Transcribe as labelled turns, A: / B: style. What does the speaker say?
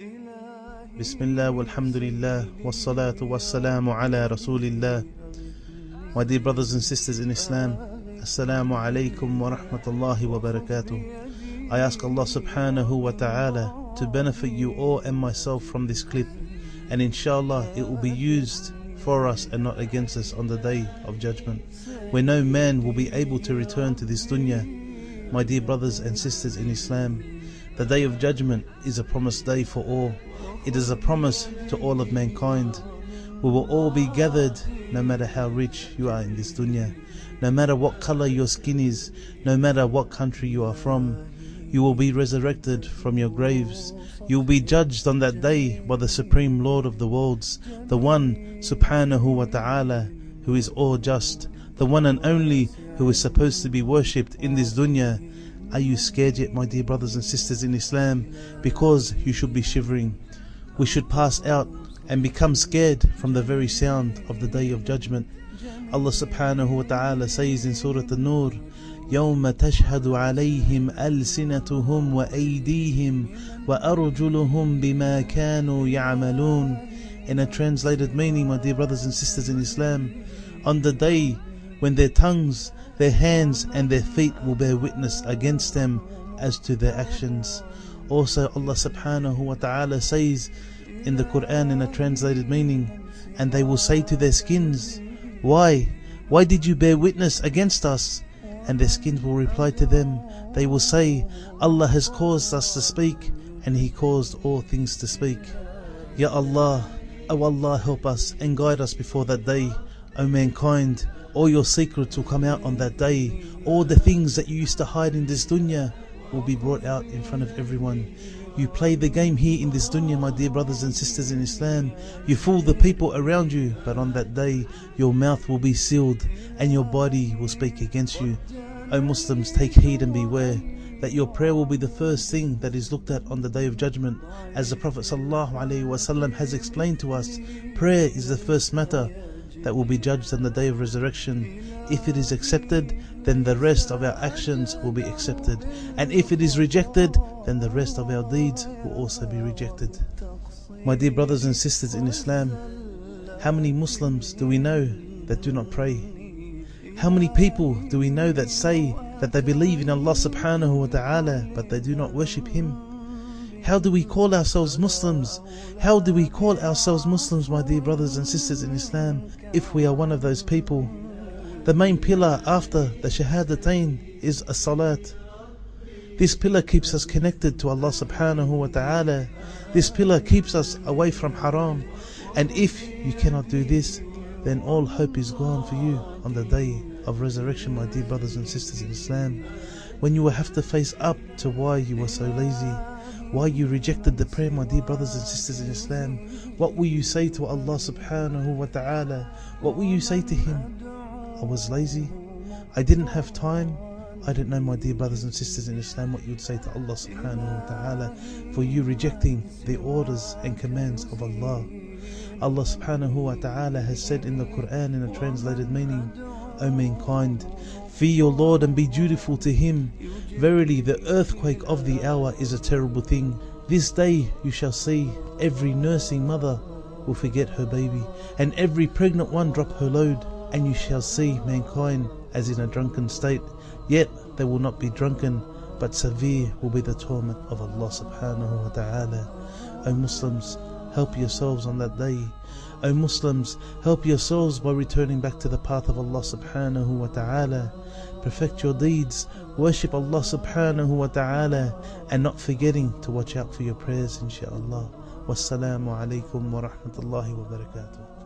A: Bismillah walhamdulillah wassalatu wassalamu ala rasulillah. My dear brothers and sisters in Islam, Assalamu alaikum wa rahmatullahi wa barakatuh. I ask Allah subhanahu wa ta'ala to benefit you all and myself from this clip, and inshallah it will be used for us and not against us on the day of judgment, where no man will be able to return to this dunya. My dear brothers and sisters in Islam, the day of judgment is a promised day for all. It is a promise to all of mankind. We will all be gathered, no matter how rich you are in this dunya, no matter what color your skin is, no matter what country you are from. You will be resurrected from your graves. You will be judged on that day by the Supreme Lord of the worlds, the one subhanahu wa ta'ala, who is all just, the one and only who is supposed to be worshipped in this dunya. Are you scared yet, my dear brothers and sisters in Islam? Because you should be shivering. We should pass out and become scared from the very sound of the day of judgment. Allah subhanahu wa ta'ala says in Surah An-Nur, يَوْمَ تَشْهَدُ عَلَيْهِمْ أَلْسِنَتُهُمْ وَأَيْدِيهِمْ وَأَرْجُلُهُمْ بِمَا كَانُوا يَعْمَلُونَ. In a translated meaning, my dear brothers and sisters in Islam, on the day when their tongues, their hands and their feet will bear witness against them as to their actions. Also Allah subhanahu wa ta'ala says in the Quran in a translated meaning, and they will say to their skins, Why did you bear witness against us? And their skins will reply to them, they will say, Allah has caused us to speak, and He caused all things to speak. Ya Allah, O Allah, help us and guide us before that day. O mankind, all your secrets will come out on that day. All the things that you used to hide in this dunya will be brought out in front of everyone. You play the game here in this dunya, my dear brothers and sisters in Islam. You fool the people around you, but on that day your mouth will be sealed and your body will speak against you. O Muslims, take heed and beware that your prayer will be the first thing that is looked at on the day of judgment. As the Prophet ﷺ has explained to us, prayer is the first matter that will be judged on the day of resurrection. If it is accepted, then the rest of our actions will be accepted, and if it is rejected, then the rest of our deeds will also be rejected. My dear brothers and sisters in Islam, how many Muslims do we know that do not pray? How many people do we know that say that they believe in Allah subhanahu wa ta'ala, but they do not worship Him? How do we call ourselves Muslims? How do we call ourselves Muslims, my dear brothers and sisters in Islam, if we are one of those people? The main pillar after the Shahadatain is as-salat. This pillar keeps us connected to Allah subhanahu wa ta'ala. This pillar keeps us away from haram. And if you cannot do this, then all hope is gone for you on the day of resurrection, my dear brothers and sisters in Islam, when you will have to face up to why you were so lazy, why you rejected the prayer, my dear brothers and sisters in Islam. What will you say to Allah subhanahu wa ta'ala? What will you say to Him? I was lazy, I didn't have time. I don't know, my dear brothers and sisters in Islam, what you would say to Allah subhanahu wa ta'ala for you rejecting the orders and commands of Allah. Allah subhanahu wa ta'ala has said in the Quran in a translated meaning, O mankind, fear your Lord and be dutiful to Him. Verily the earthquake of the hour is a terrible thing. This day you shall see every nursing mother will forget her baby, and every pregnant one drop her load. And you shall see mankind as in a drunken state, yet they will not be drunken, but severe will be the torment of Allah subhanahu wa ta'ala. O Muslims, help yourselves on that day. O Muslims, help yourselves by returning back to the path of Allah subhanahu wa ta'ala. Perfect your deeds, worship Allah subhanahu wa ta'ala, and not forgetting to watch out for your prayers, inshaAllah. Wassalamu alaikum wa rahmatullahi wa barakatuh.